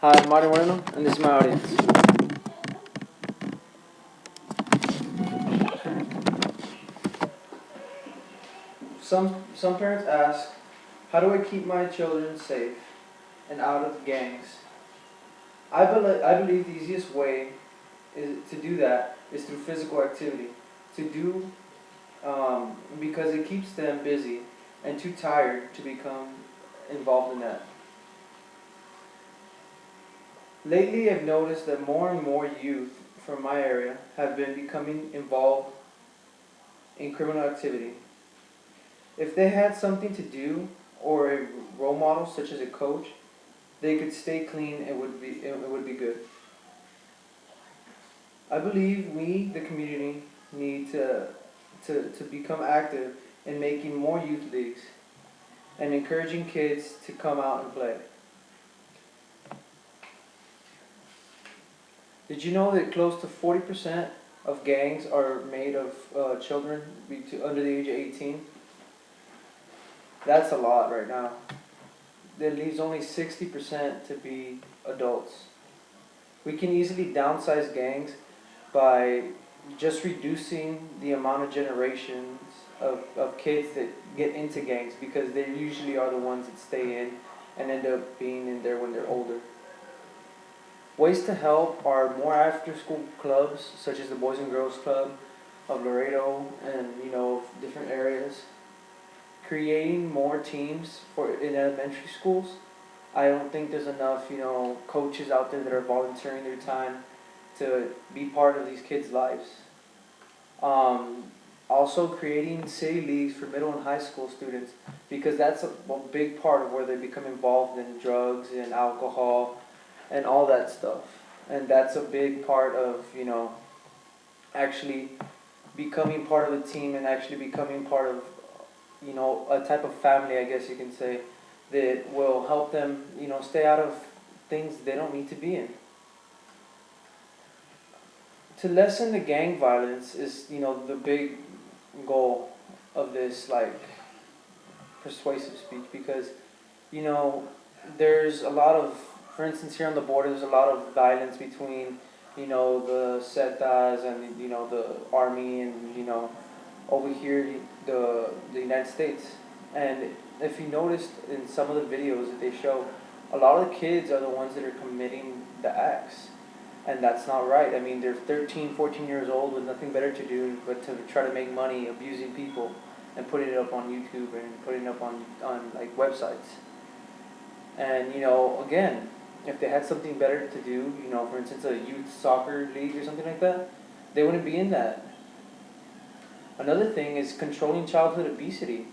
Hi, I'm Mario Moreno, and this is my audience. Some parents ask, how do I keep my children safe and out of gangs? I believe the easiest way to do that is through physical activity. To do because it keeps them busy and too tired to become involved in that. Lately, I've noticed that more and more youth from my area have been becoming involved in criminal activity. If they had something to do or a role model such as a coach, they could stay clean. It would be good. I believe we, the community, need to become active in making more youth leagues and encouraging kids to come out and play. Did you know that close to 40% of gangs are made of children under the age of 18? That's a lot right now. That leaves only 60% to be adults. We can easily downsize gangs by just reducing the amount of generations of kids that get into gangs, because they usually are the ones that stay in and end up being in there when they're older. Ways to help are more after school clubs such as the Boys and Girls Club of Laredo and different areas. Creating more teams in elementary schools. I don't think there's enough coaches out there that are volunteering their time to be part of these kids' lives. Also creating city leagues for middle and high school students, because that's a big part of where they become involved in drugs and alcohol and all that stuff. And that's a big part of actually becoming part of the team and actually becoming part of a type of family, I guess you can say, that will help them stay out of things they don't need to be in. To lessen the gang violence is the big goal of this persuasive speech, because there's a lot of, for instance, here on the border, there's a lot of violence between the Zetas and the army and over here the United States. And if you noticed in some of the videos that they show, a lot of the kids are the ones that are committing the acts. And that's not right. I mean, they're 13, 14 years old with nothing better to do but to try to make money abusing people and putting it up on YouTube and putting it up on like websites. And again, if they had something better to do, for instance, a youth soccer league or something like that, they wouldn't be in that. Another thing is controlling childhood obesity.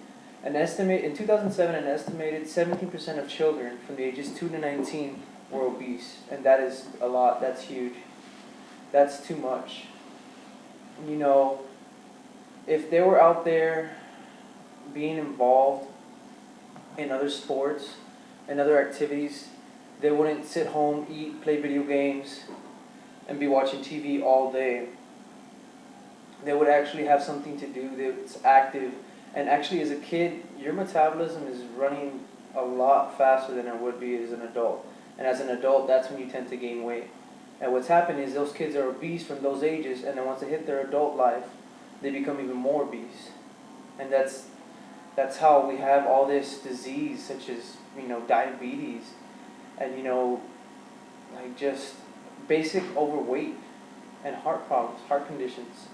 In 2007, an estimated 17% of children from the ages 2 to 19 were obese, and that is a lot. That's huge. That's too much. If they were out there being involved in other sports and other activities, they wouldn't sit home, eat, play video games, and be watching TV all day. They would actually have something to do that's active. And actually, as a kid, your metabolism is running a lot faster than it would be as an adult. And as an adult, that's when you tend to gain weight. And what's happened is those kids are obese from those ages, and then once they hit their adult life, they become even more obese. And that's how we have all this disease, such as diabetes, and just basic overweight and heart problems, heart conditions.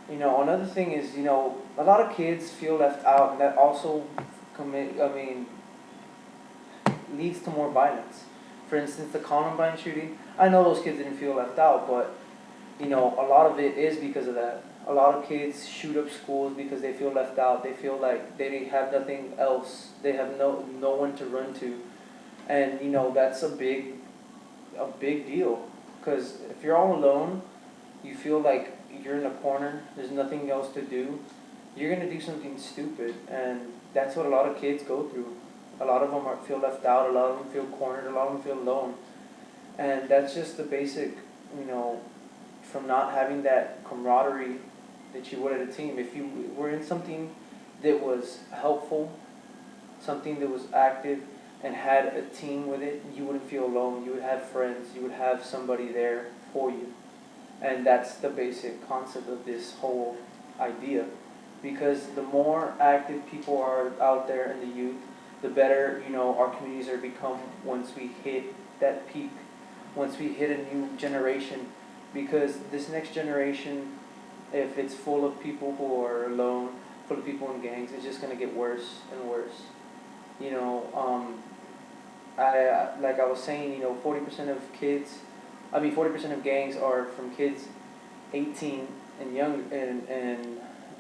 Another thing is, a lot of kids feel left out, and that also leads to more violence. For instance, the Columbine shooting, I know those kids didn't feel left out, but, a lot of it is because of that. A lot of kids shoot up schools because they feel left out. They feel like they have nothing else. They have no one to run to. And, that's a big deal. Because if you're all alone, you feel like you're in a corner, there's nothing else to do, you're going to do something stupid. And that's what a lot of kids go through. A lot of them feel left out, a lot of them feel cornered, a lot of them feel alone. And that's just the basic, from not having that camaraderie that you would at a team. If you were in something that was helpful, something that was active, and had a team with it, you wouldn't feel alone. You would have friends. You would have somebody there for you. And that's the basic concept of this whole idea. Because the more active people are out there in the youth, the better, our communities are become once we hit that peak, once we hit a new generation. Because this next generation, if it's full of people who are alone, full of people in gangs, it's just going to get worse and worse. You know, like I was saying, 40% of 40% of gangs are from kids 18 and young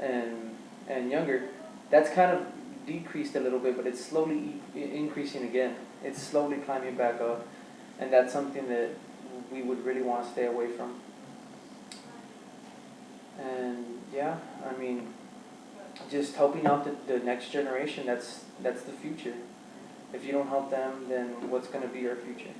and younger. That's kind of decreased a little bit, but it's slowly increasing again. It's slowly climbing back up, and that's something that we would really want to stay away from. And yeah, just helping out the next generation. That's the future. If you don't help them, then what's going to be our future?